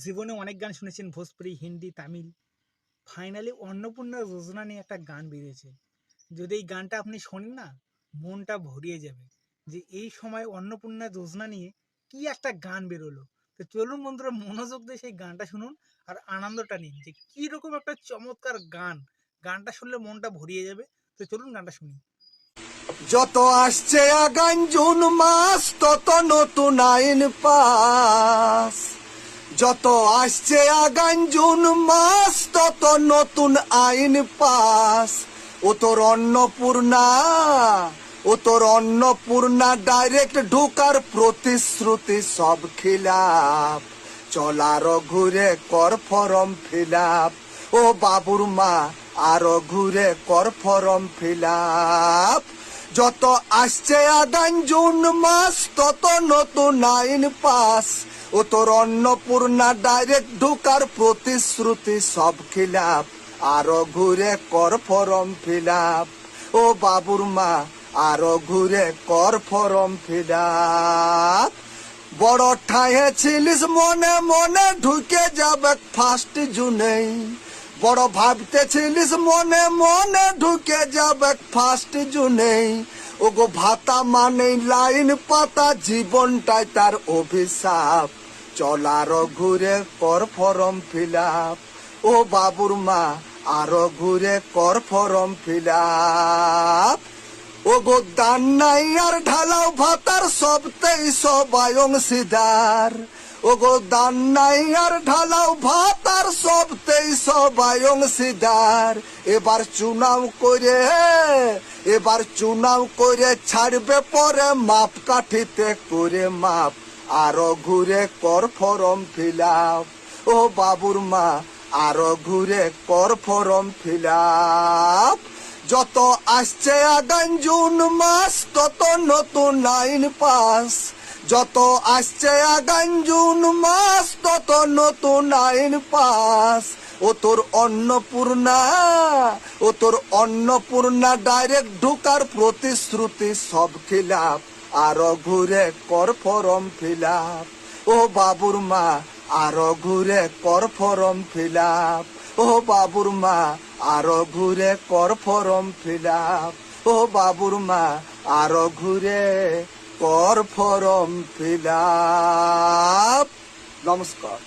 জীবনে অনেক গান শুনেছেন, ভোজপুরি, হিন্দি, তামিল। ফাইনালি অন্নপূর্ণা যোজনা নিয়ে একটা গান বেরিয়েছে। যদি এই গানটা আপনি শোনেন না, মনটা ভরিয়ে যাবে যে এই সময় অন্নপূর্ণা যোজনা নিয়ে কি একটা গান বেরোলো। তো চলুন বন্ধুরা, মনোযোগ দিয়ে সেই গানটা শুনুন আর আনন্দটা নিন যে কি রকম একটা চমৎকার গান। গানটা শুনলে মনটা ভরিয়ে যাবে। তো চলুন গানটা শুনি। যত আসছে আগান জুন মাস তত নতুন আইন পাস। যত আসছে আগান জুন মাস তত নতুন আইন পাস। ও তোর অন্নপূর্ণা, ও তোর অন্নপূর্ণা ডাইরেক্ট ঢুকার প্রতিশ্রুতি সব খিলাপ। চলারও ঘুরে কর ফরম ফিলাপ। ও বাবুর মা আরো ঘুরে কর ফরম ফিলাপ। যত আসছে আগান জুন মাস তত নতুন আইন পাস। ও তোর অন্নপূর্ণা ডাইরেক্ট ঢুকার প্রতিশ্রুতি সব খিলাপ। আরো ঘুরে কর ফরম ফিলাপ। ও বাবুর মা আরো ঘুরে কর ফরম ফিলাপ। বড় ঠায়ে ছিলিস মনে মনে ঢুকে যাবে ফার্স্ট জুনেই। বড় ভাবতেছিলিস মনে মনে ঢুকে যাবে ফার্স্ট জুনেই। ওগো ভাতা মানে লাইন পাতা, জীবনটাই তার অভিশাপ। চলারও ঘুরে কর ফরম ফিলাপ। ও বাবুর মা আরো ঘুরে কর ফরম ফিলাপ। ওগো দান নাই আর ঢালাও ভাতার সবতেই সবাই অংশীদার। ওগো দান নাই আর ঢালাও ভাতার সবতেই সবাই অংশীদার। এবার চুনাও করে, এবার চুনাও করে ছাড়বে পরে মাপ কাঠিতে করে মাপ। আরো ঘুরে কর ফরম ফিলাপ। ও বাবুর মা আরো ঘুরে কর ফরম ফিলাপ। যত আসছে আগান জুন মাস তত নতুন আইন পাস। যত আসছে আগান জুন মাস তত নতুন আইন পাস। ও তোর অন্নপূর্ণা, ও তোর অন্নপূর্ণা ডাইরেক্ট ঢুকার প্রতিশ্রুতি সব খিলাপ। আরো ঘুরে কর ফরম ফিলাপ। ও বাবুর মা আরো ঘুরে কর ফরম ফিলাপ। ও বাবুর মা আরো ঘুরে কর ফরম ফিলাপ। ও বাবুর মা আরো ঘুরে কর ফরম ফিলাপ। নমস্কার।